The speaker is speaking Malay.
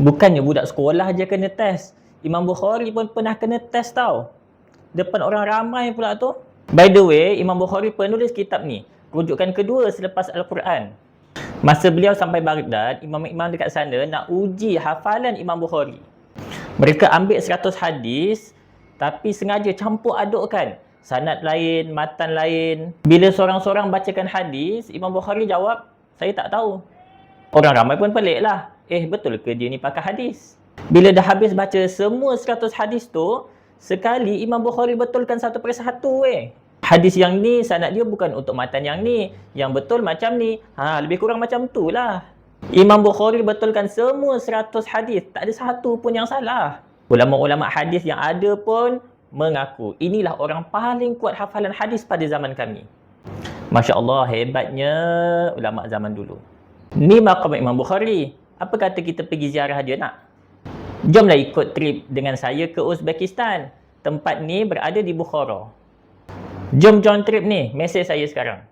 Bukannya budak sekolah je kena test. Imam Bukhari pun pernah kena test tau. Depan orang ramai pula tu. By the way, Imam Bukhari penulis kitab ni. Rujukan kedua selepas Al-Quran. Masa beliau sampai Baghdad, imam-imam dekat sana nak uji hafalan Imam Bukhari. Mereka ambil 100 hadis, tapi sengaja campur adukkan. Sanad lain, matan lain. Bila seorang-seorang bacakan hadis, Imam Bukhari jawab, saya tak tahu. Orang ramai pun pelik lah. Betul ke dia ni pakai hadis? Bila dah habis baca semua 100 hadis tu, sekali Imam Bukhari betulkan satu persatu Hadis yang ni, sanad dia bukan untuk matan yang ni. Yang betul macam ni. Lebih kurang macam tu lah. Imam Bukhari betulkan semua 100 hadis. Tak ada satu pun yang salah. Ulama-ulama hadis yang ada pun mengaku inilah orang paling kuat hafalan hadis pada zaman kami. Masya Allah, hebatnya ulama zaman dulu. Ni maqam Imam Bukhari. Apa kata kita pergi ziarah dia nak? Jomlah ikut trip dengan saya ke Uzbekistan. Tempat ni berada di Bukhara. Jom join trip ni. Mesej saya sekarang.